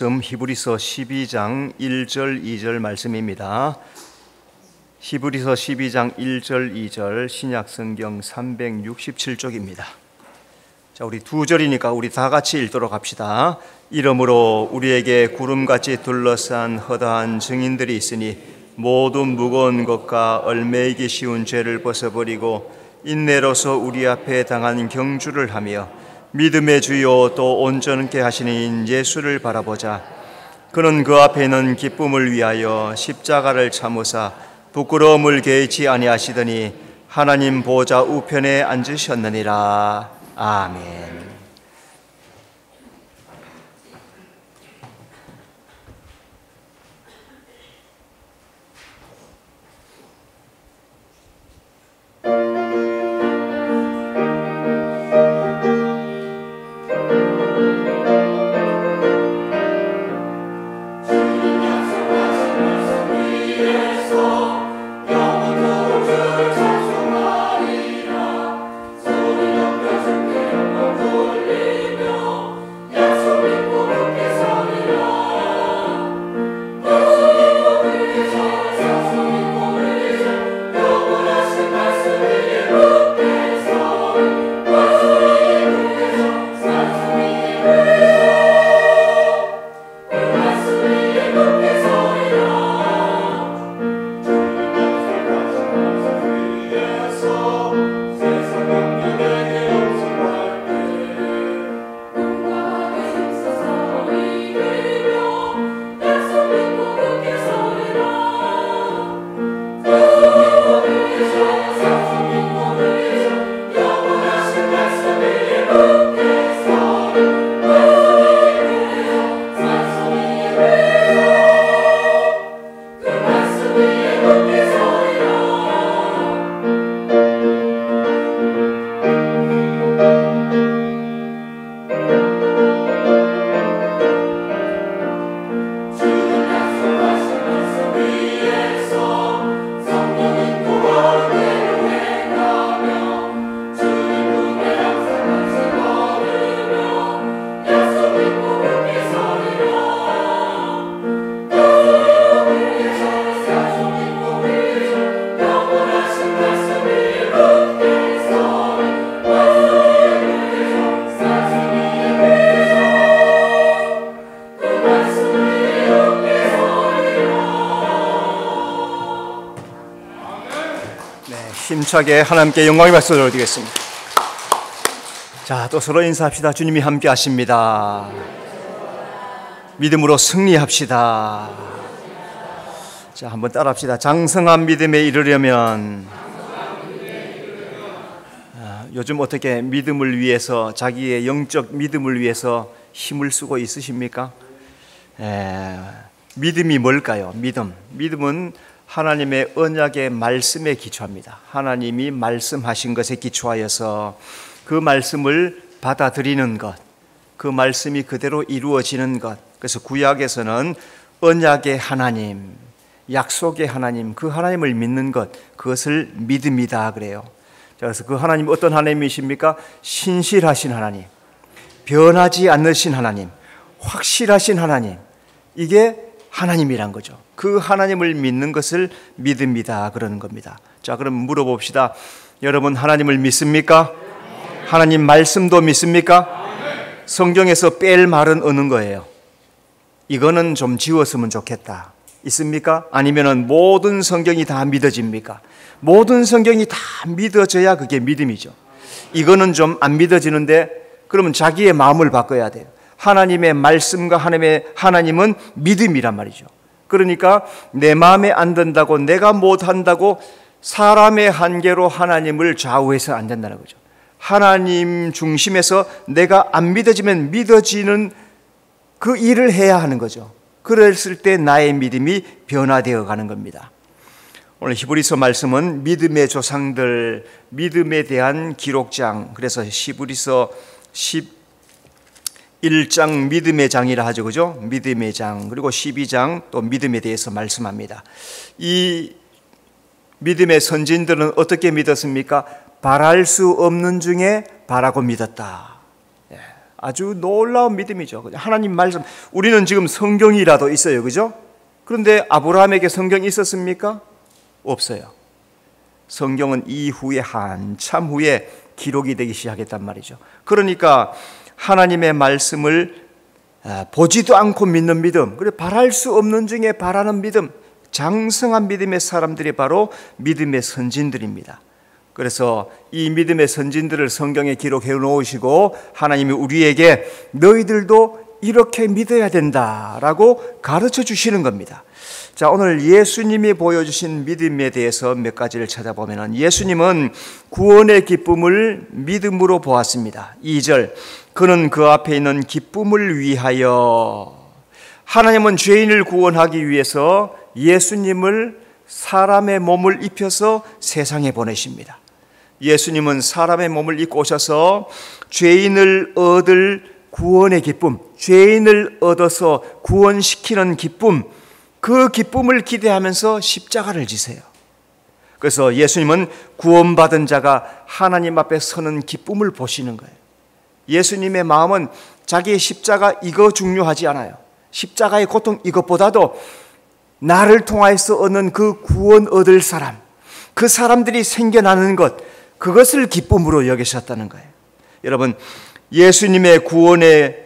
히브리서 12장 1절 2절 말씀입니다. 히브리서 12장 1절 2절 신약성경 367쪽입니다. 자, 우리 두 절이니까 우리 다 같이 읽도록 합시다. 이러므로 우리에게 구름같이 둘러싼 허다한 증인들이 있으니 모든 무거운 것과 얽매이기 쉬운 죄를 벗어버리고 인내로서 우리 앞에 당한 경주를 하며 믿음의 주요 또 온전케 하시는 예수를 바라보자. 그는 그 앞에 있는 기쁨을 위하여 십자가를 참으사 부끄러움을 개의치 아니하시더니 하나님 보좌 우편에 앉으셨느니라. 아멘. 힘차게 하나님께 영광의 박수를 올리겠습니다. 자, 또 서로 인사합시다. 주님이 함께 하십니다. 믿음으로 승리합시다. 자, 한번 따라합시다. 장성한 믿음에 이르려면 요즘 어떻게 믿음을 위해서, 자기의 영적 믿음을 위해서 힘을 쓰고 있으십니까? 믿음이 뭘까요? 믿음은 하나님의 언약의 말씀에 기초합니다. 하나님이 말씀하신 것에 기초하여서 그 말씀을 받아들이는 것, 그 말씀이 그대로 이루어지는 것. 그래서 구약에서는 언약의 하나님, 약속의 하나님, 그 하나님을 믿는 것, 그것을 믿음이다 그래요. 그래서 그 하나님 어떤 하나님이십니까? 신실하신 하나님, 변하지 않으신 하나님, 확실하신 하나님, 이게 하나님이란 거죠. 그 하나님을 믿는 것을 믿음이다 그러는 겁니다. 자, 그럼 물어봅시다. 여러분, 하나님을 믿습니까? 하나님 말씀도 믿습니까? 성경에서 뺄 말은 어느 거예요? 이거는 좀 지웠으면 좋겠다, 있습니까? 아니면은 모든 성경이 다 믿어집니까? 모든 성경이 다 믿어져야 그게 믿음이죠. 이거는 좀 안 믿어지는데, 그러면 자기의 마음을 바꿔야 돼요. 하나님의 말씀과 하나님은 믿음이란 말이죠. 그러니까 내 마음에 안 든다고, 내가 못한다고 사람의 한계로 하나님을 좌우해서 안 된다는 거죠. 하나님 중심에서 내가 안 믿어지면 믿어지는 그 일을 해야 하는 거죠. 그랬을 때 나의 믿음이 변화되어 가는 겁니다. 오늘 히브리서 말씀은 믿음의 조상들, 믿음에 대한 기록장, 그래서 히브리서 1장 믿음의 장이라 하죠, 그죠? 믿음의 장. 그리고 12장 또 믿음에 대해서 말씀합니다. 이 믿음의 선진들은 어떻게 믿었습니까? 바랄 수 없는 중에 바라고 믿었다. 아주 놀라운 믿음이죠. 하나님 말씀, 우리는 지금 성경이라도 있어요, 그죠? 그런데 아브라함에게 성경이 있었습니까? 없어요. 성경은 이후에 한참 후에 기록이 되기 시작했단 말이죠. 그러니까 하나님의 말씀을 보지도 않고 믿는 믿음, 그리고 바랄 수 없는 중에 바라는 믿음, 장성한 믿음의 사람들이 바로 믿음의 선진들입니다. 그래서 이 믿음의 선진들을 성경에 기록해 놓으시고 하나님이 우리에게 너희들도 이렇게 믿어야 된다라고 가르쳐 주시는 겁니다. 자, 오늘 예수님이 보여주신 믿음에 대해서 몇 가지를 찾아보면 예수님은 구원의 기쁨을 믿음으로 보았습니다. 2절, 그는 그 앞에 있는 기쁨을 위하여. 하나님은 죄인을 구원하기 위해서 예수님을 사람의 몸을 입혀서 세상에 보내십니다. 예수님은 사람의 몸을 입고 오셔서 죄인을 얻을 구원의 기쁨, 죄인을 얻어서 구원시키는 기쁨, 그 기쁨을 기대하면서 십자가를 지세요. 그래서 예수님은 구원받은 자가 하나님 앞에 서는 기쁨을 보시는 거예요. 예수님의 마음은 자기의 십자가 이거 중요하지 않아요. 십자가의 고통 이것보다도 나를 통하여서 얻는 그 구원 얻을 사람, 그 사람들이 생겨나는 것, 그것을 기쁨으로 여기셨다는 거예요. 여러분, 예수님이 구원의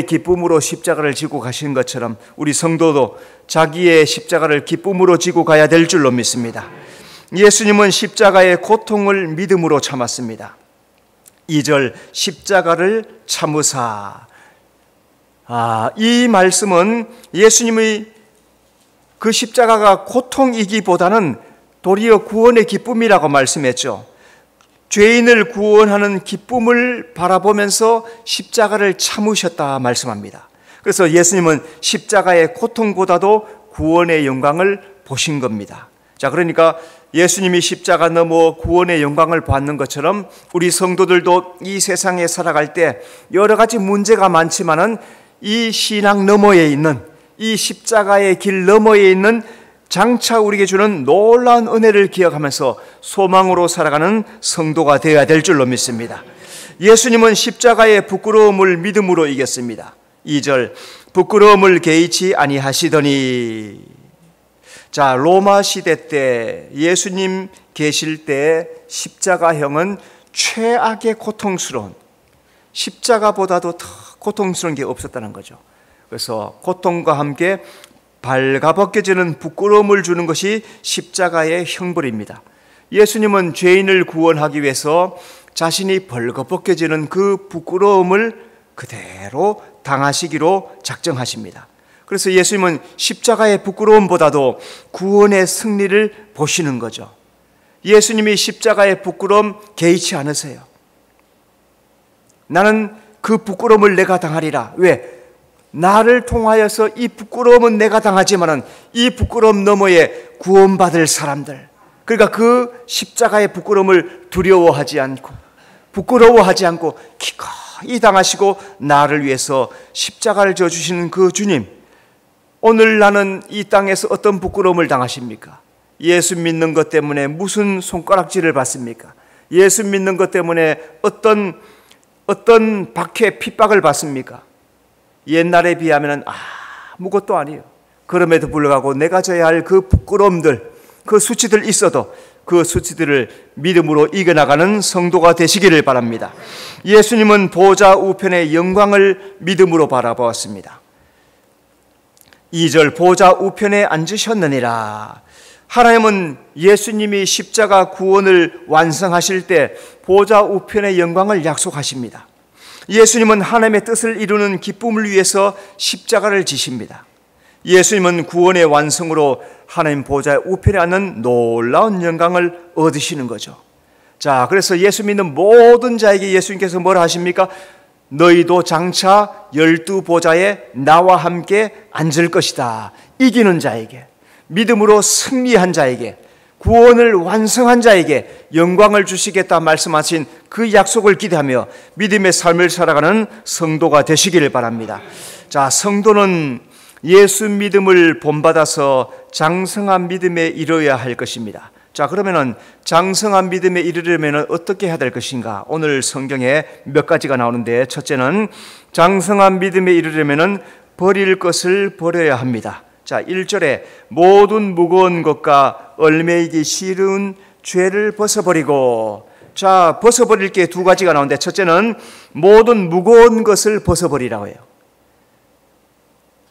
기쁨으로 십자가를 지고 가신 것처럼 우리 성도도 자기의 십자가를 기쁨으로 지고 가야 될 줄로 믿습니다. 예수님은 십자가의 고통을 믿음으로 참았습니다. 2절, 십자가를 참으사. 이 말씀은 예수님의 그 십자가가 고통이기보다는 도리어 구원의 기쁨이라고 말씀했죠. 죄인을 구원하는 기쁨을 바라보면서 십자가를 참으셨다 말씀합니다. 그래서 예수님은 십자가의 고통보다도 구원의 영광을 보신 겁니다. 자, 그러니까 예수님이 십자가 넘어 구원의 영광을 받는 것처럼 우리 성도들도 이 세상에 살아갈 때 여러 가지 문제가 많지만은 이 신앙 너머에 있는, 이 십자가의 길 너머에 있는 장차 우리에게 주는 놀라운 은혜를 기억하면서 소망으로 살아가는 성도가 되어야 될 줄로 믿습니다. 예수님은 십자가의 부끄러움을 믿음으로 이겼습니다. 2절, 부끄러움을 개의치 아니하시더니. 자, 로마 시대 때 예수님 계실 때 십자가형은 최악의 고통스러운, 십자가보다도 더 고통스러운 게 없었다는 거죠. 그래서 고통과 함께 발가벗겨지는 부끄러움을 주는 것이 십자가의 형벌입니다. 예수님은 죄인을 구원하기 위해서 자신이 벌거벗겨지는 그 부끄러움을 그대로 당하시기로 작정하십니다. 그래서 예수님은 십자가의 부끄러움보다도 구원의 승리를 보시는 거죠. 예수님이 십자가의 부끄러움 개의치 않으세요. 나는 그 부끄러움을 내가 당하리라. 왜? 나를 통하여서 이 부끄러움은 내가 당하지만은 이 부끄러움 너머에 구원받을 사람들, 그러니까 그 십자가의 부끄러움을 두려워하지 않고 부끄러워하지 않고 기꺼이 당하시고 나를 위해서 십자가를 져주시는 그 주님, 오늘 나는 이 땅에서 어떤 부끄러움을 당하십니까? 예수 믿는 것 때문에 무슨 손가락질을 받습니까? 예수 믿는 것 때문에 어떤 박해, 핍박을 받습니까? 옛날에 비하면 아무것도 아니에요. 그럼에도 불구하고 내가 져야 할 그 부끄러움들, 그 수치들 있어도 그 수치들을 믿음으로 이겨나가는 성도가 되시기를 바랍니다. 예수님은 보좌 우편의 영광을 믿음으로 바라보았습니다. 2절, 보좌 우편에 앉으셨느니라. 하나님은 예수님이 십자가 구원을 완성하실 때 보좌 우편의 영광을 약속하십니다. 예수님은 하나님의 뜻을 이루는 기쁨을 위해서 십자가를 지십니다. 예수님은 구원의 완성으로 하나님 보좌 우편에 앉는 놀라운 영광을 얻으시는 거죠. 자, 그래서 예수 믿는 모든 자에게 예수님께서 뭐라 하십니까? 너희도 장차 12보좌에 나와 함께 앉을 것이다. 이기는 자에게, 믿음으로 승리한 자에게, 구원을 완성한 자에게 영광을 주시겠다 말씀하신 그 약속을 기대하며 믿음의 삶을 살아가는 성도가 되시기를 바랍니다. 자, 성도는 예수 믿음을 본받아서 장성한 믿음에 이르러야 할 것입니다. 자, 그러면은 장성한 믿음에 이르려면 어떻게 해야 될 것인가? 오늘 성경에 몇 가지가 나오는데, 첫째는 장성한 믿음에 이르려면 버릴 것을 버려야 합니다. 자, 1절에 모든 무거운 것과 얽매이기 싫은 죄를 벗어버리고, 자, 벗어버릴 게 두 가지가 나오는데, 첫째는 모든 무거운 것을 벗어버리라고 해요.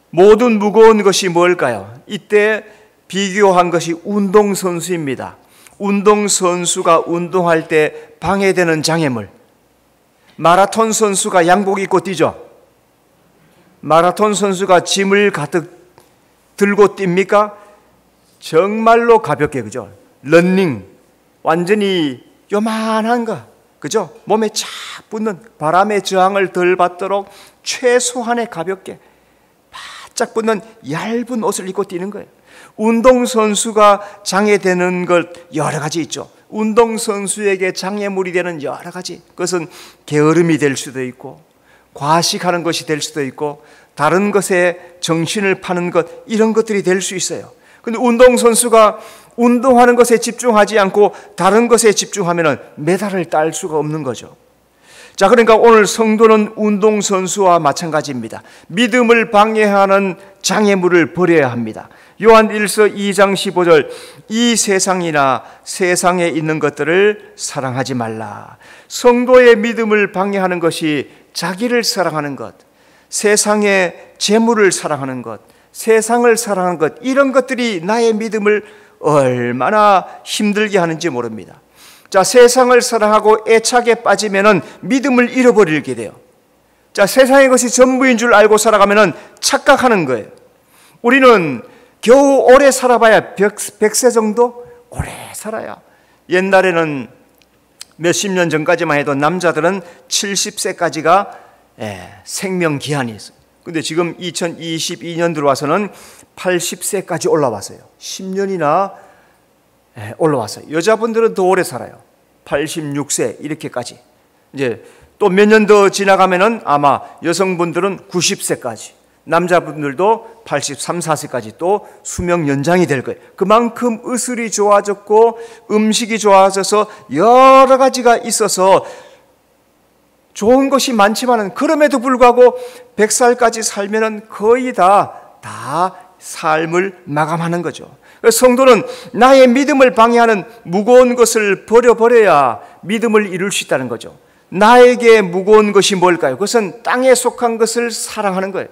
모든 무거운 것이 뭘까요? 이때 비교한 것이 운동선수입니다. 운동선수가 운동할 때 방해되는 장애물. 마라톤 선수가 양복 입고 뛰죠. 마라톤 선수가 짐을 가득 들고 뜁니까? 정말로 가볍게, 그죠? 런닝, 완전히 요만한 거, 그죠? 몸에 착 붙는 바람의 저항을 덜 받도록 최소한의 가볍게 바짝 붙는 얇은 옷을 입고 뛰는 거예요. 운동선수가 장애되는 것 여러 가지 있죠. 운동선수에게 장애물이 되는 여러 가지, 그것은 게으름이 될 수도 있고 과식하는 것이 될 수도 있고 다른 것에 정신을 파는 것, 이런 것들이 될 수 있어요. 근데 운동선수가 운동하는 것에 집중하지 않고 다른 것에 집중하면 메달을 딸 수가 없는 거죠. 자, 그러니까 오늘 성도는 운동선수와 마찬가지입니다. 믿음을 방해하는 장애물을 버려야 합니다. 요한 1서 2장 15절, 이 세상이나 세상에 있는 것들을 사랑하지 말라. 성도의 믿음을 방해하는 것이 자기를 사랑하는 것, 세상의 재물을 사랑하는 것, 세상을 사랑하는 것, 이런 것들이 나의 믿음을 얼마나 힘들게 하는지 모릅니다. 자, 세상을 사랑하고 애착에 빠지면은 믿음을 잃어버리게 돼요. 자, 세상의 것이 전부인 줄 알고 살아가면은 착각하는 거예요. 우리는 겨우 오래 살아봐야 100세 정도? 오래 살아야. 옛날에는 몇십 년 전까지만 해도 남자들은 70세까지가 생명 기한이 있어요. 근데 지금 2022년 들어와서는 80세까지 올라왔어요. 10년이나 올라왔어요. 여자분들은 더 오래 살아요. 86세 이렇게까지. 이제 또 몇 년 더 지나가면은 아마 여성분들은 90세까지, 남자분들도 83, 4세까지 또 수명 연장이 될 거예요. 그만큼 의술이 좋아졌고 음식이 좋아져서 여러 가지가 있어서 좋은 것이 많지만은, 그럼에도 불구하고 100살까지 살면은 거의 다 삶을 마감하는 거죠. 성도는 나의 믿음을 방해하는 무거운 것을 버려야 믿음을 이룰 수 있다는 거죠. 나에게 무거운 것이 뭘까요? 그것은 땅에 속한 것을 사랑하는 거예요.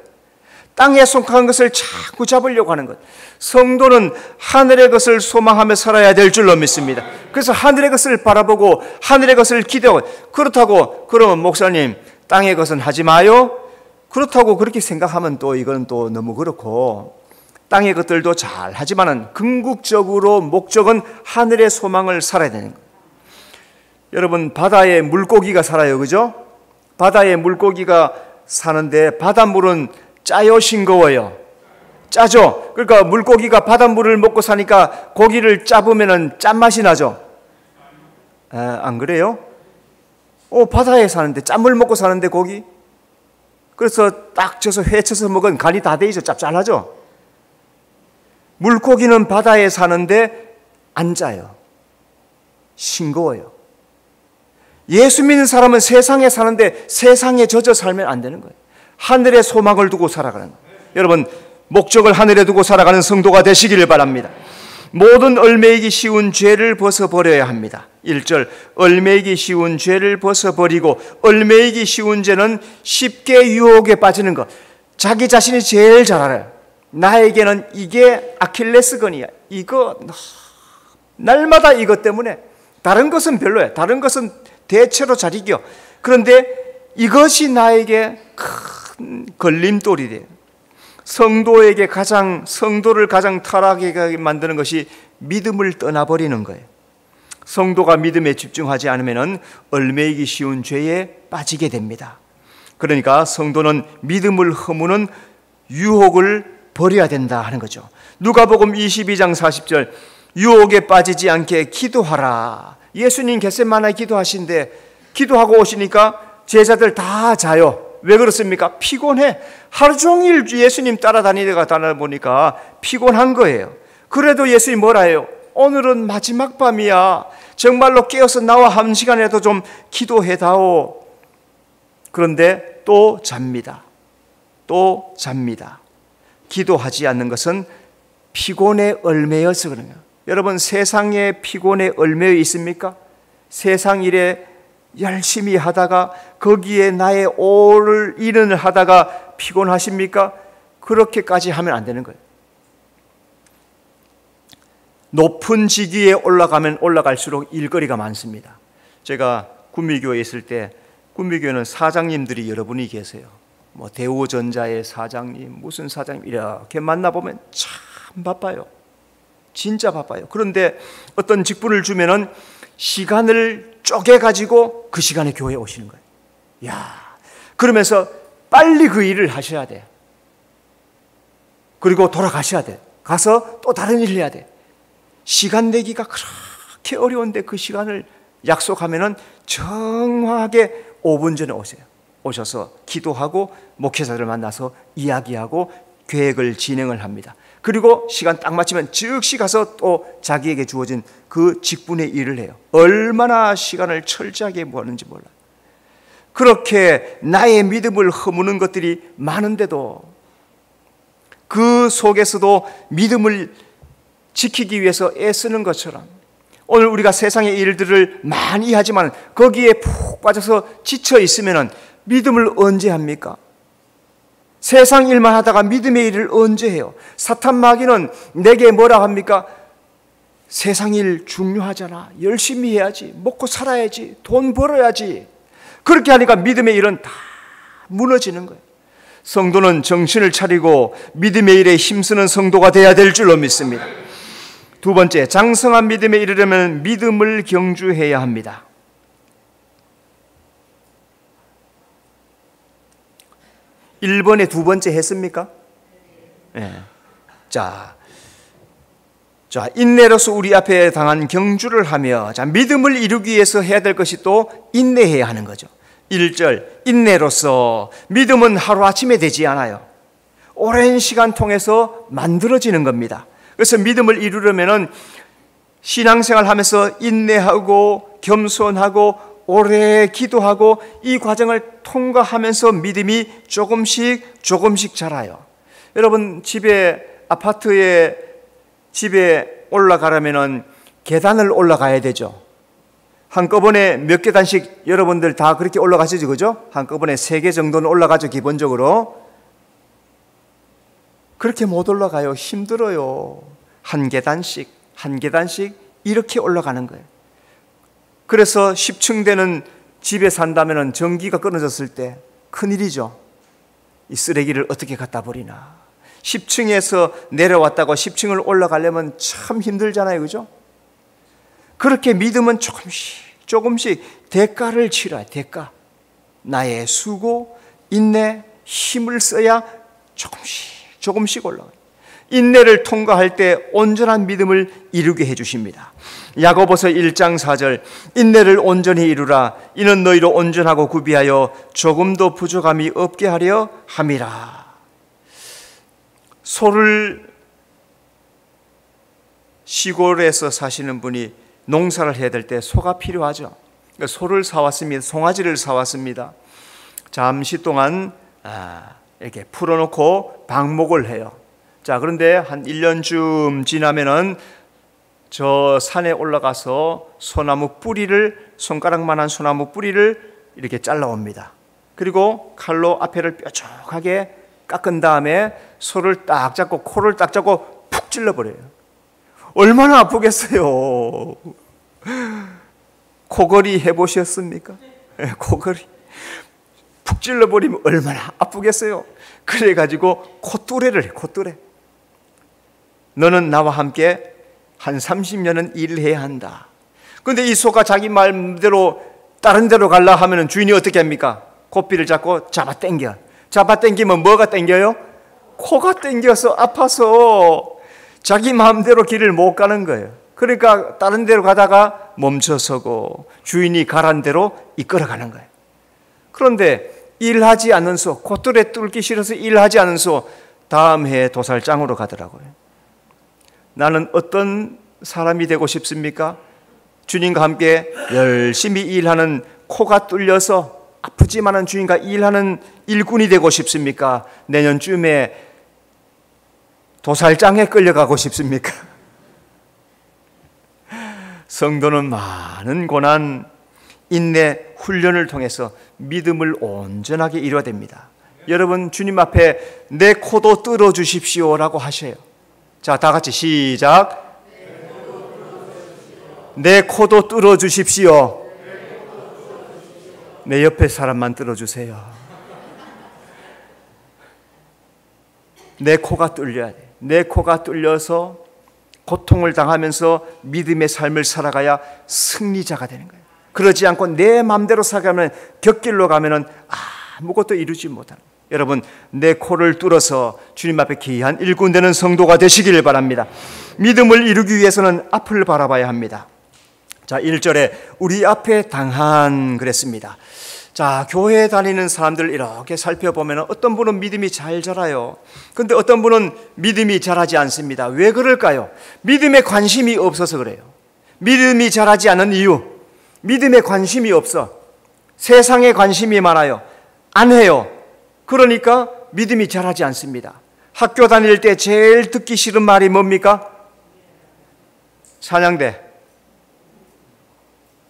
땅에 속한 것을 자꾸 잡으려고 하는 것. 성도는 하늘의 것을 소망하며 살아야 될 줄로 믿습니다. 그래서 하늘의 것을 바라보고 하늘의 것을 기대하고, 그렇다고 그러면 목사님 땅의 것은 하지 마요? 그렇다고 그렇게 생각하면 또 이건 또 너무 그렇고, 땅의 것들도 잘 하지만은 궁극적으로 목적은 하늘의 소망을 살아야 되는 거예요. 여러분, 바다에 물고기가 살아요, 그죠? 바다에 물고기가 사는데 바닷물은 짜요, 싱거워요? 짜죠? 그러니까 물고기가 바닷물을 먹고 사니까 고기를 짜보면은 짠맛이 나죠? 안 그래요? 바다에 사는데, 짠물 먹고 사는데 고기? 그래서 딱 져서 회쳐서 먹은 간이 다 돼 있어. 짭짤하죠? 물고기는 바다에 사는데 안 짜요. 싱거워요. 예수 믿는 사람은 세상에 사는데 세상에 젖어 살면 안 되는 거예요. 하늘에 소망을 두고 살아가는 거예요. 여러분, 목적을 하늘에 두고 살아가는 성도가 되시기를 바랍니다. 모든 얽매이기 쉬운 죄를 벗어버려야 합니다. 1절, 얽매이기 쉬운 죄를 벗어버리고, 얽매이기 쉬운 죄는 쉽게 유혹에 빠지는 것. 자기 자신이 제일 잘 알아요. 나에게는 이게 아킬레스건이야. 이거 날마다 이것 때문에. 다른 것은 별로야. 다른 것은 대체로 잘 이겨. 그런데 이것이 나에게 큰 걸림돌이 돼요. 성도를 가장 타락하게 만드는 것이 믿음을 떠나버리는 거예요. 성도가 믿음에 집중하지 않으면 얽매이기 쉬운 죄에 빠지게 됩니다. 그러니까 성도는 믿음을 허무는 유혹을 버려야 된다 하는 거죠. 누가복음 22장 40절, 유혹에 빠지지 않게 기도하라. 예수님 겟세마나에 기도하신데, 기도하고 오시니까 제자들 다 자요. 왜 그렇습니까? 피곤해. 하루 종일 예수님 따라다니다 보니까 피곤한 거예요. 그래도 예수님 뭐라 해요? 오늘은 마지막 밤이야. 정말로 깨어서 나와 한 시간이라도 좀 기도해다오. 그런데 또 잡니다. 또 잡니다. 기도하지 않는 것은 피곤에 얽매여서 그런 거예요. 여러분, 세상에 피곤에 얽매여 있습니까? 세상 일에 열심히 하다가 거기에 나의 올 일을 하다가 피곤하십니까? 그렇게까지 하면 안 되는 거예요. 높은 직위에 올라가면 올라갈수록 일거리가 많습니다. 제가 구미교에 있을 때, 구미교는 사장님들이 여러분이 계세요. 뭐 대우전자의 사장님, 무슨 사장님 이렇게 만나보면 참 바빠요. 진짜 바빠요. 그런데 어떤 직분을 주면은 시간을 쪼개가지고 그 시간에 교회에 오시는 거예요. 야, 그러면서 빨리 그 일을 하셔야 돼. 그리고 돌아가셔야 돼. 가서 또 다른 일을 해야 돼. 시간 내기가 그렇게 어려운데 그 시간을 약속하면은 정확하게 5분 전에 오세요. 오셔서 기도하고 목회자를 만나서 이야기하고 계획을 진행을 합니다. 그리고 시간 딱 맞추면 즉시 가서 또 자기에게 주어진 그 직분의 일을 해요. 얼마나 시간을 철저하게 모았는지 몰라요. 그렇게 나의 믿음을 허무는 것들이 많은데도 그 속에서도 믿음을 지키기 위해서 애쓰는 것처럼 오늘 우리가 세상의 일들을 많이 하지만 거기에 푹 빠져서 지쳐 있으면 믿음을 언제 합니까? 세상 일만 하다가 믿음의 일을 언제 해요? 사탄 마귀는 내게 뭐라 합니까? 세상 일 중요하잖아. 열심히 해야지. 먹고 살아야지. 돈 벌어야지. 그렇게 하니까 믿음의 일은 다 무너지는 거예요. 성도는 정신을 차리고 믿음의 일에 힘쓰는 성도가 되어야 될 줄로 믿습니다. 두 번째, 장성한 믿음에 이르려면 믿음을 경주해야 합니다. 1번에 두 번째 했습니까? 네. 자, 인내로서 우리 앞에 당한 경주를 하며, 믿음을 이루기 위해서 해야 될 것이 또 인내해야 하는 거죠. 1절, 인내로서 믿음은 하루아침에 되지 않아요. 오랜 시간 통해서 만들어지는 겁니다. 그래서 믿음을 이루려면 신앙생활 하면서 인내하고 겸손하고 오래 기도하고 이 과정을 통과하면서 믿음이 조금씩 자라요. 여러분, 아파트에 집에 올라가려면 계단을 올라가야 되죠. 한꺼번에 몇 계단씩 여러분들 다 그렇게 올라가시죠, 그죠? 한꺼번에 3개 정도는 올라가죠, 기본적으로. 그렇게 못 올라가요. 힘들어요. 한 계단씩 이렇게 올라가는 거예요. 그래서 10층 되는 집에 산다면 전기가 끊어졌을 때 큰일이죠. 이 쓰레기를 어떻게 갖다 버리나. 10층에서 내려왔다고 10층을 올라가려면 참 힘들잖아요, 그죠? 그렇게 믿음은 조금씩 대가를 치러야 대가. 나의 수고, 인내, 힘을 써야 조금씩 올라가요. 인내를 통과할 때 온전한 믿음을 이루게 해주십니다. 야고보서 1장 4절, 인내를 온전히 이루라. 이는 너희로 온전하고 구비하여 조금도 부족함이 없게 하려 함이라. 소를 시골에서 사시는 분이 농사를 해야 될 때 소가 필요하죠. 소를 사왔습니다. 송아지를 사왔습니다. 잠시 동안 이렇게 풀어놓고 방목을 해요. 자, 그런데 한 1년쯤 지나면은 저 산에 올라가서 손가락만한 소나무 뿌리를 이렇게 잘라옵니다. 그리고 칼로 앞에를 뾰족하게 깎은 다음에 소를 딱 잡고 코를 딱 잡고 푹 찔러버려요. 얼마나 아프겠어요. 코걸이 해보셨습니까? 코걸이 푹 찔러버리면 얼마나 아프겠어요. 그래가지고 콧뚜레를 해. 콧뚜레. 너는 나와 함께 한 30년은 일을 해야 한다. 그런데 이 소가 자기 말대로 다른 데로 가려 하면 주인이 어떻게 합니까? 고삐를 잡고 잡아당기면 뭐가 당겨요? 코가 당겨서 아파서 자기 마음대로 길을 못 가는 거예요. 그러니까 다른 데로 가다가 멈춰서고 주인이 가란 대로 이끌어가는 거예요. 그런데 일하지 않는 소, 콧뚜레 뚫기 싫어서 일하지 않는 소, 다음 해에 도살장으로 가더라고요. 나는 어떤 사람이 되고 싶습니까? 주님과 함께 열심히 일하는, 코가 뚫려서 아프지만은 주님과 일하는 일꾼이 되고 싶습니까? 내년쯤에 도살장에 끌려가고 싶습니까? 성도는 많은 고난, 인내, 훈련을 통해서 믿음을 온전하게 이루어야 됩니다. 여러분, 주님 앞에 내 코도 뚫어 주십시오라고 하셔요. 자, 다 같이 시작. 내 코도 뚫어 주십시오. 내 옆에 사람만 뚫어 주세요. 내 코가 뚫려야 돼. 내 코가 뚫려서 고통을 당하면서 믿음의 삶을 살아가야 승리자가 되는 거예요. 그러지 않고 내 마음대로 살아가면, 곁길로 가면은 아무것도 이루지 못하는 거예요. 여러분, 내 코를 뚫어서 주님 앞에 귀한 일꾼 되는 성도가 되시길 바랍니다. 믿음을 이루기 위해서는 앞을 바라봐야 합니다. 자, 1절에 우리 앞에 당한 그랬습니다. 자, 교회 다니는 사람들 이렇게 살펴보면 어떤 분은 믿음이 잘 자라요. 근데 어떤 분은 믿음이 자라지 않습니다. 왜 그럴까요? 믿음에 관심이 없어서 그래요. 믿음이 자라지 않은 이유, 믿음에 관심이 없어. 세상에 관심이 많아요. 안 해요. 그러니까 믿음이 자라지 않습니다. 학교 다닐 때 제일 듣기 싫은 말이 뭡니까? 찬양대.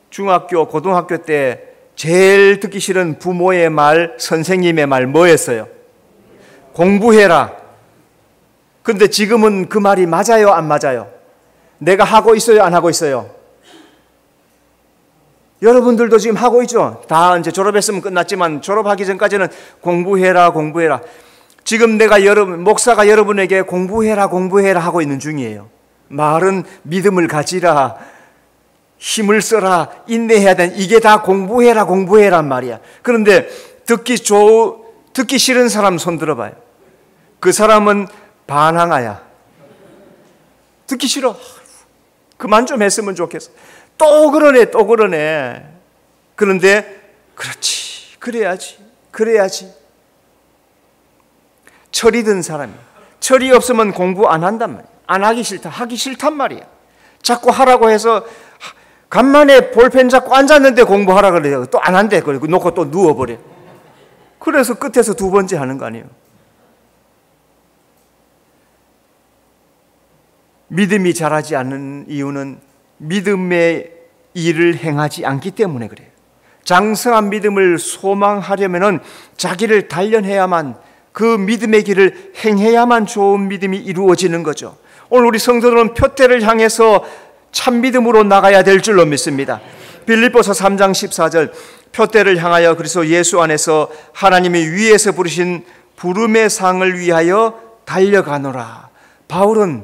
중학교, 고등학교 때 제일 듣기 싫은 부모의 말, 선생님의 말 뭐였어요? 공부해라. 근데 지금은 그 말이 맞아요, 안 맞아요? 내가 하고 있어요, 안 하고 있어요? 여러분들도 지금 하고 있죠? 다 이제 졸업했으면 끝났지만 졸업하기 전까지는 공부해라, 공부해라. 지금 내가 목사가 여러분에게 공부해라, 공부해라 하고 있는 중이에요. 말은 믿음을 가지라, 힘을 써라, 인내해야 되는, 이게 다 공부해라, 공부해란 말이야. 그런데 듣기 싫은 사람 손 들어봐요. 그 사람은 반항아야. 듣기 싫어. 그만 좀 했으면 좋겠어. 또 그러네, 또 그러네. 그런데 그렇지, 그래야지. 철이 든 사람이야. 철이 없으면 공부 안 한단 말이야. 안 하기 싫다, 하기 싫단 말이야. 자꾸 하라고 해서 간만에 볼펜 잡고 앉았는데 공부하라 그래요. 또 안 한대. 그리고 놓고 또 누워버려. 그래서 끝에서 두 번째 하는 거 아니에요. 믿음이 자라지 않는 이유는 믿음의 일을 행하지 않기 때문에 그래요. 장성한 믿음을 소망하려면 자기를 단련해야만, 그 믿음의 길을 행해야만 좋은 믿음이 이루어지는 거죠. 오늘 우리 성도들은 표대를 향해서 참 믿음으로 나가야 될 줄로 믿습니다. 빌립보서 3장 14절, 표대를 향하여 그리스도 예수 안에서 하나님이 위에서 부르신 부름의 상을 위하여 달려가노라. 바울은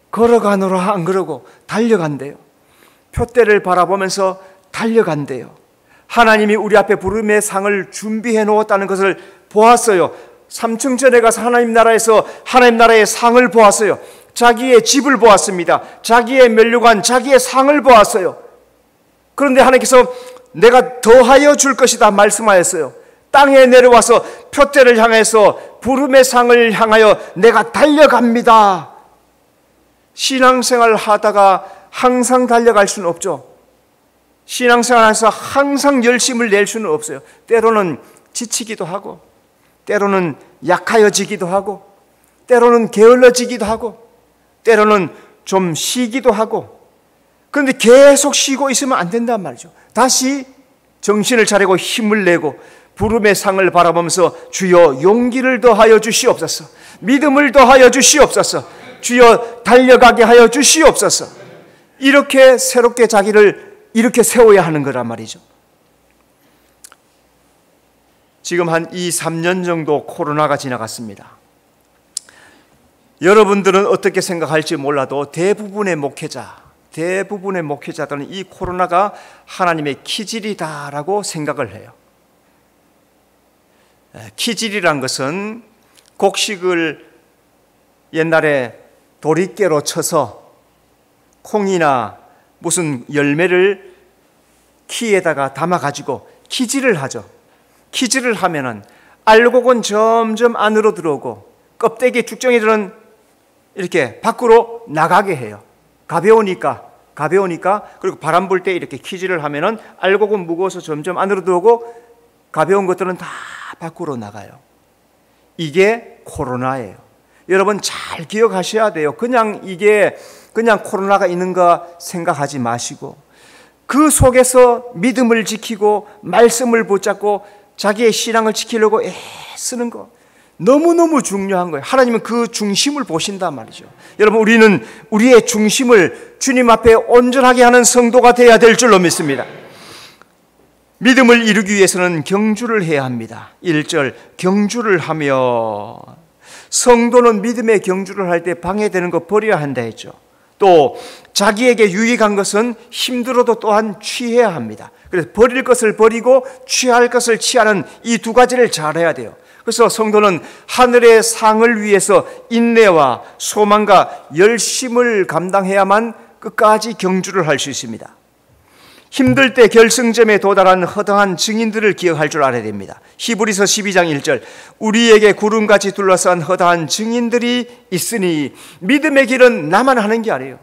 걸어가노라 안 그러고 달려간대요. 표대를 바라보면서 달려간대요. 하나님이 우리 앞에 부름의 상을 준비해 놓았다는 것을 보았어요. 3층 전에 가서 하나님 나라에서 하나님 나라의 상을 보았어요. 자기의 집을 보았습니다. 자기의 면류관, 자기의 상을 보았어요. 그런데 하나님께서 내가 더하여 줄 것이다 말씀하였어요. 땅에 내려와서 표대를 향해서 부름의 상을 향하여 내가 달려갑니다. 신앙생활을 하다가 항상 달려갈 수는 없죠. 신앙생활에서 항상 열심을 낼 수는 없어요. 때로는 지치기도 하고, 때로는 약하여지기도 하고, 때로는 게을러지기도 하고, 때로는 좀 쉬기도 하고. 그런데 계속 쉬고 있으면 안 된단 말이죠. 다시 정신을 차리고 힘을 내고 부름의 상을 바라보면서 주여 용기를 더하여 주시옵소서, 믿음을 더하여 주시옵소서, 주여 달려가게 하여 주시옵소서. 이렇게 새롭게 자기를 이렇게 세워야 하는 거란 말이죠. 지금 한 2-3년 정도 코로나가 지나갔습니다. 여러분들은 어떻게 생각할지 몰라도 대부분의 목회자들은 이 코로나가 하나님의 기질이다라고 생각을 해요. 기질이란 것은 곡식을 옛날에 도리깨로 쳐서 콩이나 무슨 열매를 키에다가 담아가지고 키질을 하죠. 키질을 하면은 알곡은 점점 안으로 들어오고 껍데기 쭉정이들은 이렇게 밖으로 나가게 해요. 가벼우니까 그리고 바람 불 때 이렇게 키질을 하면은 알곡은 무거워서 점점 안으로 들어오고 가벼운 것들은 다 밖으로 나가요. 이게 코로나예요. 여러분 잘 기억하셔야 돼요. 그냥 코로나가 있는가 생각하지 마시고 그 속에서 믿음을 지키고 말씀을 붙잡고 자기의 신앙을 지키려고 애쓰는 거 너무너무 중요한 거예요. 하나님은 그 중심을 보신단 말이죠. 여러분 우리는 우리의 중심을 주님 앞에 온전하게 하는 성도가 되어야 될 줄로 믿습니다. 믿음을 이루기 위해서는 경주를 해야 합니다. 1절 경주를 하며 성도는 믿음의 경주를 할 때 방해되는 거 버려야 한다 했죠. 또 자기에게 유익한 것은 힘들어도 또한 취해야 합니다. 그래서 버릴 것을 버리고 취할 것을 취하는 이 두 가지를 잘해야 돼요. 그래서 성도는 하늘의 상을 위해서 인내와 소망과 열심을 감당해야만 끝까지 경주를 할 수 있습니다. 힘들 때 결승점에 도달한 허다한 증인들을 기억할 줄 알아야 됩니다. 히브리서 12장 1절 우리에게 구름같이 둘러싼 허다한 증인들이 있으니 믿음의 길은 나만 하는 게 아니에요.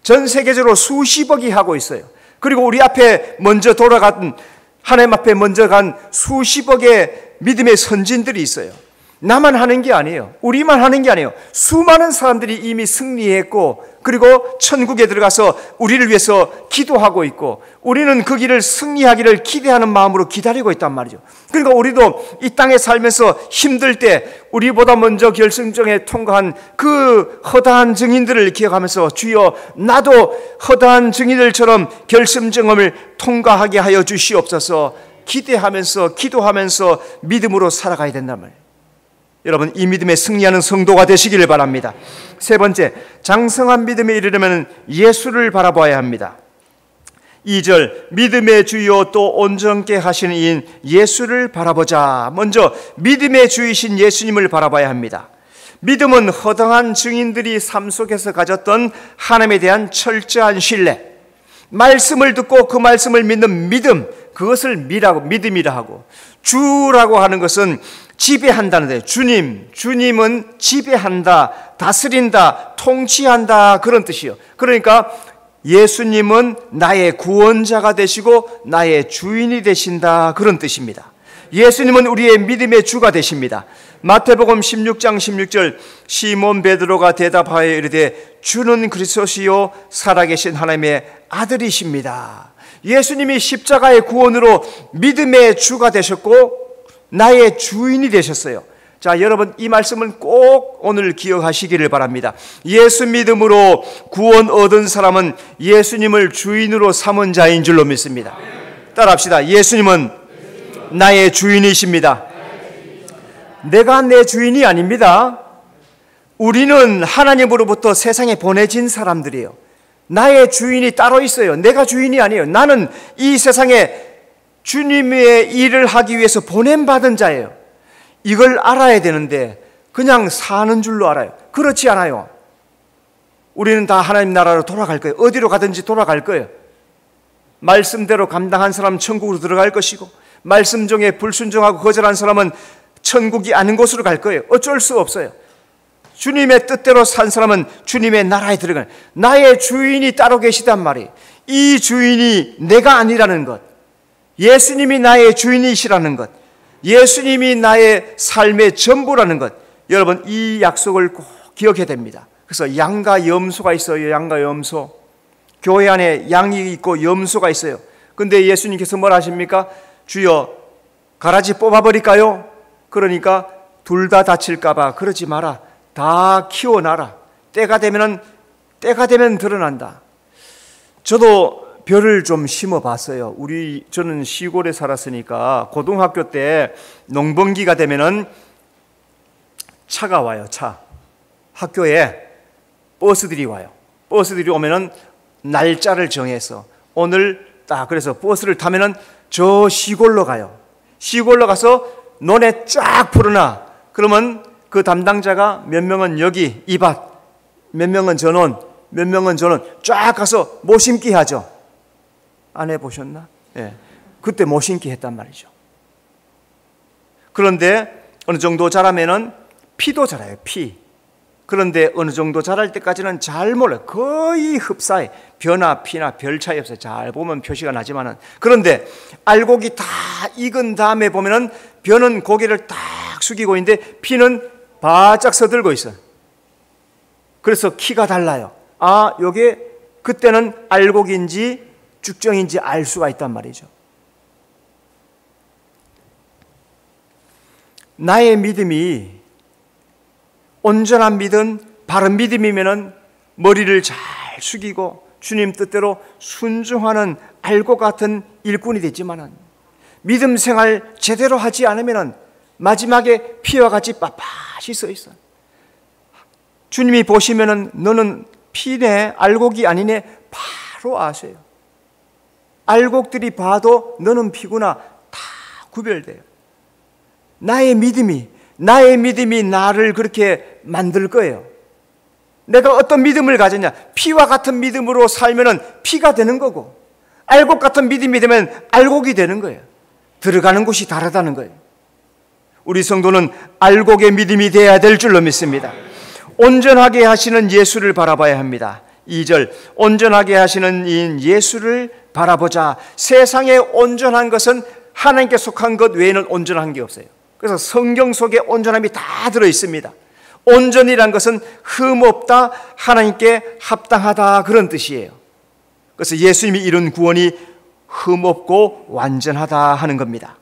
전 세계적으로 수십억이 하고 있어요. 그리고 우리 앞에 먼저 돌아간 하나님 앞에 먼저 간 수십억의 믿음의 선진들이 있어요. 나만 하는 게 아니에요. 우리만 하는 게 아니에요. 수많은 사람들이 이미 승리했고 그리고 천국에 들어가서 우리를 위해서 기도하고 있고 우리는 그 길을 승리하기를 기대하는 마음으로 기다리고 있단 말이죠. 그러니까 우리도 이 땅에 살면서 힘들 때 우리보다 먼저 결승점에 통과한 그 허다한 증인들을 기억하면서 주여 나도 허다한 증인들처럼 결승점을 통과하게 하여 주시옵소서 기대하면서 기도하면서 믿음으로 살아가야 된단 말이에요. 여러분 이 믿음에 승리하는 성도가 되시기를 바랍니다. 세 번째, 장성한 믿음에 이르려면 예수를 바라봐야 합니다. 2절 믿음의 주요 또 온전케 하시는 이인 예수를 바라보자. 먼저 믿음의 주이신 예수님을 바라봐야 합니다. 믿음은 허당한 증인들이 삶 속에서 가졌던 하나님에 대한 철저한 신뢰, 말씀을 듣고 그 말씀을 믿는 믿음, 그것을 믿음이라 하고, 주라고 하는 것은 지배한다는 데요. 주님은 지배한다, 다스린다, 통치한다 그런 뜻이요. 그러니까 예수님은 나의 구원자가 되시고 나의 주인이 되신다 그런 뜻입니다. 예수님은 우리의 믿음의 주가 되십니다. 마태복음 16장 16절 시몬 베드로가 대답하여 이르되 주는 그리스도시요 살아계신 하나님의 아들이십니다. 예수님이 십자가의 구원으로 믿음의 주가 되셨고 나의 주인이 되셨어요. 자, 여러분 이 말씀은 꼭 오늘 기억하시기를 바랍니다. 예수 믿음으로 구원 얻은 사람은 예수님을 주인으로 삼은 자인 줄로 믿습니다. 따라합시다. 예수님은 나의 주인이십니다. 내가 내 주인이 아닙니다. 우리는 하나님으로부터 세상에 보내진 사람들이에요. 나의 주인이 따로 있어요. 내가 주인이 아니에요. 나는 이 세상에 주님의 일을 하기 위해서 보냄받은 자예요. 이걸 알아야 되는데 그냥 사는 줄로 알아요. 그렇지 않아요. 우리는 다 하나님 나라로 돌아갈 거예요. 어디로 가든지 돌아갈 거예요. 말씀대로 감당한 사람은 천국으로 들어갈 것이고 말씀 중에 불순종하고 거절한 사람은 천국이 아닌 곳으로 갈 거예요. 어쩔 수 없어요. 주님의 뜻대로 산 사람은 주님의 나라에 들어가는, 나의 주인이 따로 계시단 말이에요. 이 주인이 내가 아니라는 것, 예수님이 나의 주인이시라는 것, 예수님이 나의 삶의 전부라는 것, 여러분 이 약속을 꼭 기억해야 됩니다. 그래서 양과 염소가 있어요. 양과 염소. 교회 안에 양이 있고 염소가 있어요. 근데 예수님께서 뭐라 하십니까? 주여 가라지 뽑아버릴까요? 그러니까 둘 다 다칠까 봐 그러지 마라. 다 키워놔라. 때가 되면 드러난다. 저도 벼를 좀 심어봤어요. 저는 시골에 살았으니까 고등학교 때 농번기가 되면은 차가 와요. 차. 학교에 버스들이 와요. 버스들이 오면은 날짜를 정해서 오늘 딱 그래서 버스를 타면은 저 시골로 가요. 시골로 가서 논에 쫙 풀어놔. 그러면 그 담당자가 몇 명은 여기 이 밭, 몇 명은 저논, 몇 명은 저논 쫙 가서 모심기 하죠. 안 해보셨나? 예. 그때 모심기 했단 말이죠. 그런데 어느 정도 자라면은 피도 자라요. 피. 그런데 어느 정도 자랄 때까지는 잘 몰라요. 거의 흡사해. 벼나 피나 별 차이 없어요. 잘 보면 표시가 나지만은. 그런데 알곡이 다 익은 다음에 보면은 벼는 고개를 딱 숙이고 있는데 피는 바짝 서들고 있어요. 그래서 키가 달라요. 아, 요게 그때는 알곡인지 죽정인지 알 수가 있단 말이죠. 나의 믿음이 온전한 믿음, 바른 믿음이면은 머리를 잘 숙이고 주님 뜻대로 순종하는 알곡 같은 일꾼이 됐지만은 믿음 생활 제대로 하지 않으면은 마지막에 피와 같이 빳빳이 서 있어. 주님이 보시면은 너는 피네, 알곡이 아니네, 바로 아세요. 알곡들이 봐도 너는 피구나, 다 구별돼요. 나의 믿음이 나를 그렇게 만들 거예요. 내가 어떤 믿음을 가졌냐? 피와 같은 믿음으로 살면은 피가 되는 거고, 알곡 같은 믿음이 되면 알곡이 되는 거예요. 들어가는 곳이 다르다는 거예요. 우리 성도는 알곡의 믿음이 되어야 될 줄로 믿습니다. 온전하게 하시는 예수를 바라봐야 합니다. 2절, 온전하게 하시는 이인 예수를 바라보자. 세상에 온전한 것은 하나님께 속한 것 외에는 온전한 게 없어요. 그래서 성경 속에 온전함이 다 들어있습니다. 온전이란 것은 흠없다, 하나님께 합당하다, 그런 뜻이에요. 그래서 예수님이 이룬 구원이 흠없고 완전하다 하는 겁니다.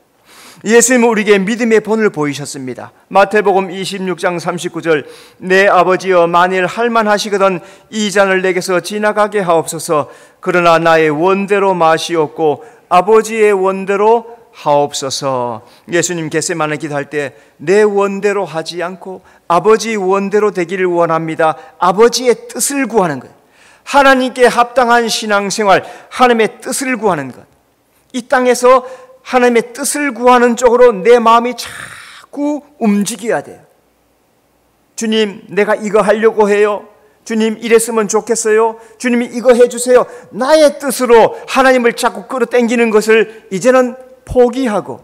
예수님은 우리에게 믿음의 본을 보이셨습니다. 마태복음 26장 39절, 내 아버지여, 만일 할만하시거든 이 잔을 내게서 지나가게 하옵소서. 그러나 나의 원대로 마시옵고 아버지의 원대로 하옵소서. 예수님 겟세마네 기도할 때 내 원대로 하지 않고 아버지 원대로 되기를 원합니다. 아버지의 뜻을 구하는 것, 하나님께 합당한 신앙생활, 하나님의 뜻을 구하는 것. 이 땅에서 하나님의 뜻을 구하는 쪽으로 내 마음이 자꾸 움직여야 돼요. 주님, 내가 이거 하려고 해요. 주님, 이랬으면 좋겠어요. 주님이 이거 해주세요. 나의 뜻으로 하나님을 자꾸 끌어당기는 것을 이제는 포기하고,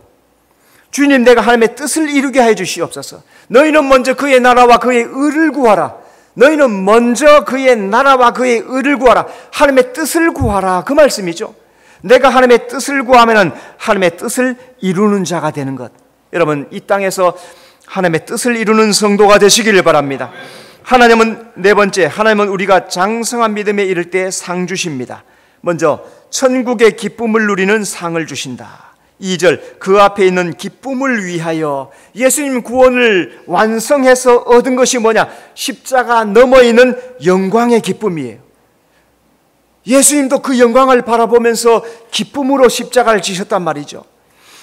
주님, 내가 하나님의 뜻을 이루게 해 주시옵소서. 너희는 먼저 그의 나라와 그의 의를 구하라. 너희는 먼저 그의 나라와 그의 의를 구하라. 하나님의 뜻을 구하라, 그 말씀이죠. 내가 하나님의 뜻을 구하면 하나님의 뜻을 이루는 자가 되는 것. 여러분, 이 땅에서 하나님의 뜻을 이루는 성도가 되시기를 바랍니다. 하나님은, 네 번째, 하나님은 우리가 장성한 믿음에 이를 때 상 주십니다. 먼저 천국의 기쁨을 누리는 상을 주신다. 2절, 그 앞에 있는 기쁨을 위하여. 예수님 구원을 완성해서 얻은 것이 뭐냐? 십자가 넘어 있는 영광의 기쁨이에요. 예수님도 그 영광을 바라보면서 기쁨으로 십자가를 지셨단 말이죠.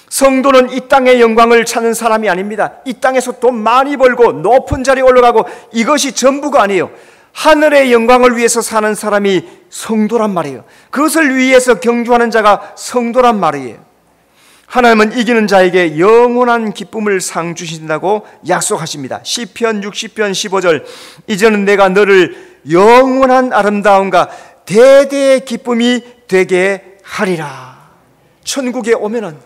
성도는 이 땅의 영광을 찾는 사람이 아닙니다. 이 땅에서 돈 많이 벌고 높은 자리에 올라가고 이것이 전부가 아니에요. 하늘의 영광을 위해서 사는 사람이 성도란 말이에요. 그것을 위해서 경주하는 자가 성도란 말이에요. 하나님은 이기는 자에게 영원한 기쁨을 상 주신다고 약속하십니다. 시편 60편 15절, 이제는 내가 너를 영원한 아름다움과 대대의 기쁨이 되게 하리라. 천국에 오면은,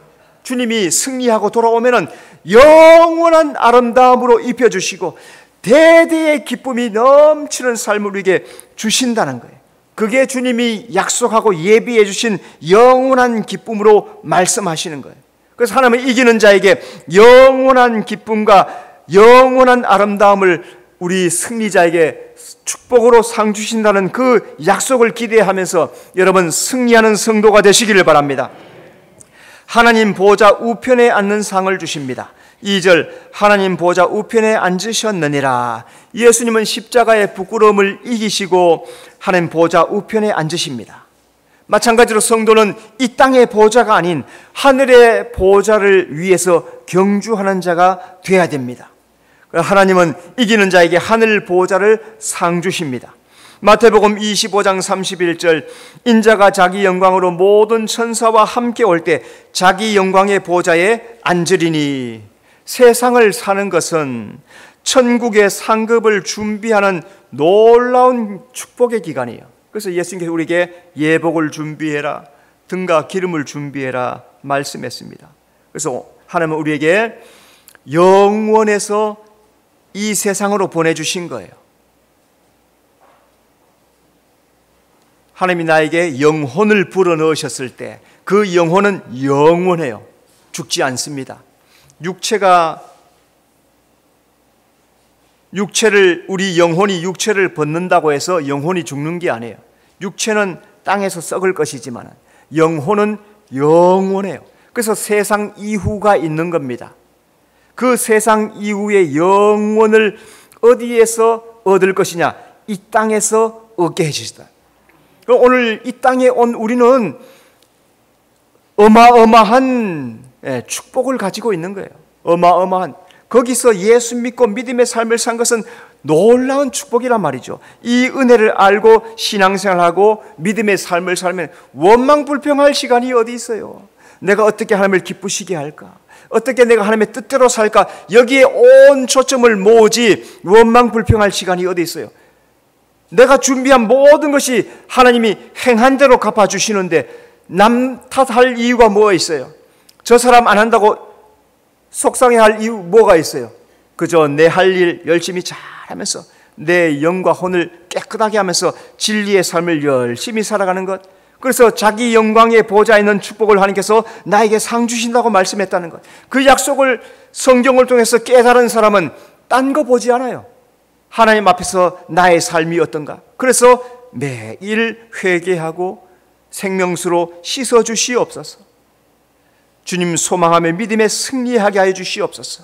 주님이 승리하고 돌아오면은 영원한 아름다움으로 입혀주시고 대대의 기쁨이 넘치는 삶을 우리에게 주신다는 거예요. 그게 주님이 약속하고 예비해 주신 영원한 기쁨으로 말씀하시는 거예요. 그래서 하나님은 이기는 자에게 영원한 기쁨과 영원한 아름다움을 우리 승리자에게 축복으로 상 주신다는 그 약속을 기대하면서 여러분, 승리하는 성도가 되시기를 바랍니다. 하나님 보좌 우편에 앉는 상을 주십니다. 2절, 하나님 보좌 우편에 앉으셨느니라. 예수님은 십자가의 부끄러움을 이기시고 하나님 보좌 우편에 앉으십니다. 마찬가지로 성도는 이 땅의 보좌가 아닌 하늘의 보좌를 위해서 경주하는 자가 되어야 됩니다. 하나님은 이기는 자에게 하늘 보좌를 상 주십니다. 마태복음 25장 31절, 인자가 자기 영광으로 모든 천사와 함께 올 때 자기 영광의 보좌에 앉으리니. 세상을 사는 것은 천국의 상급을 준비하는 놀라운 축복의 기간이에요. 그래서 예수님께서 우리에게 예복을 준비해라, 등과 기름을 준비해라 말씀했습니다. 그래서 하나님은 우리에게 영원에서 이 세상으로 보내주신 거예요. 하나님이 나에게 영혼을 불어넣으셨을 때 그 영혼은 영원해요. 죽지 않습니다. 우리 영혼이 육체를 벗는다고 해서 영혼이 죽는 게 아니에요. 육체는 땅에서 썩을 것이지만 영혼은 영원해요. 그래서 세상 이후가 있는 겁니다. 그 세상 이후의 영원을 어디에서 얻을 것이냐? 이 땅에서 얻게 해주시다. 오늘 이 땅에 온 우리는 어마어마한 축복을 가지고 있는 거예요. 어마어마한. 거기서 예수 믿고 믿음의 삶을 산 것은 놀라운 축복이란 말이죠. 이 은혜를 알고 신앙생활하고 믿음의 삶을 살면 원망불평할 시간이 어디 있어요? 내가 어떻게 하나님을 기쁘시게 할까? 어떻게 내가 하나님의 뜻대로 살까? 여기에 온 초점을 모으지 원망불평할 시간이 어디 있어요? 내가 준비한 모든 것이 하나님이 행한 대로 갚아주시는데 남 탓할 이유가 뭐가 있어요? 저 사람 안 한다고 속상해할 이유 뭐가 있어요? 그저 내 할 일 열심히 잘하면서 내 영과 혼을 깨끗하게 하면서 진리의 삶을 열심히 살아가는 것. 그래서 자기 영광의 보좌에 있는 축복을 하나님께서 나에게 상 주신다고 말씀했다는 것. 그 약속을 성경을 통해서 깨달은 사람은 딴 거 보지 않아요. 하나님 앞에서 나의 삶이 어떤가. 그래서 매일 회개하고 생명수로 씻어주시옵소서. 주님 소망하며 믿음에 승리하게 하여 주시옵소서.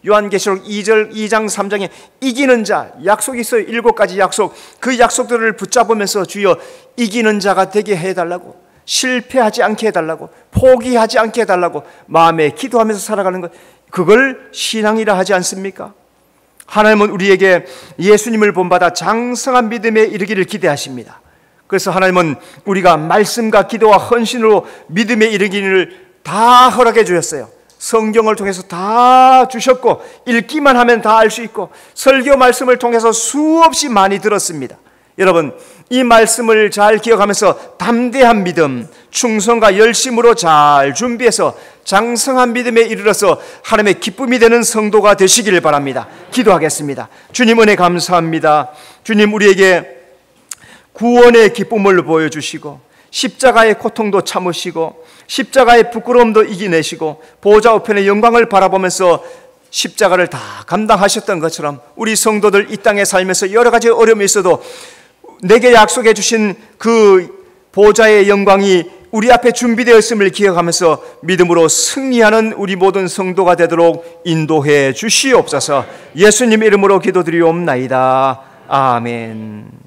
요한계시록 2장 3장에 이기는 자 약속이 있어요. 7가지 약속. 그 약속들을 붙잡으면서 주여 이기는 자가 되게 해달라고, 실패하지 않게 해달라고, 포기하지 않게 해달라고 마음에 기도하면서 살아가는 것, 그걸 신앙이라 하지 않습니까? 하나님은 우리에게 예수님을 본받아 장성한 믿음에 이르기를 기대하십니다. 그래서 하나님은 우리가 말씀과 기도와 헌신으로 믿음에 이르기를 다 허락해 주셨어요. 성경을 통해서 다 주셨고 읽기만 하면 다 알 수 있고 설교 말씀을 통해서 수없이 많이 들었습니다. 여러분, 이 말씀을 잘 기억하면서 담대한 믿음, 충성과 열심으로 잘 준비해서 장성한 믿음에 이르러서 하나님의 기쁨이 되는 성도가 되시기를 바랍니다. 기도하겠습니다. 주님 은혜 감사합니다. 주님 우리에게 구원의 기쁨을 보여주시고 십자가의 고통도 참으시고 십자가의 부끄러움도 이겨내시고 보좌 우편의 영광을 바라보면서 십자가를 다 감당하셨던 것처럼 우리 성도들 이 땅에 살면서 여러 가지 어려움이 있어도 내게 약속해 주신 그 보좌의 영광이 우리 앞에 준비되어 있음을 기억하면서 믿음으로 승리하는 우리 모든 성도가 되도록 인도해 주시옵소서. 예수님 이름으로 기도드리옵나이다. 아멘.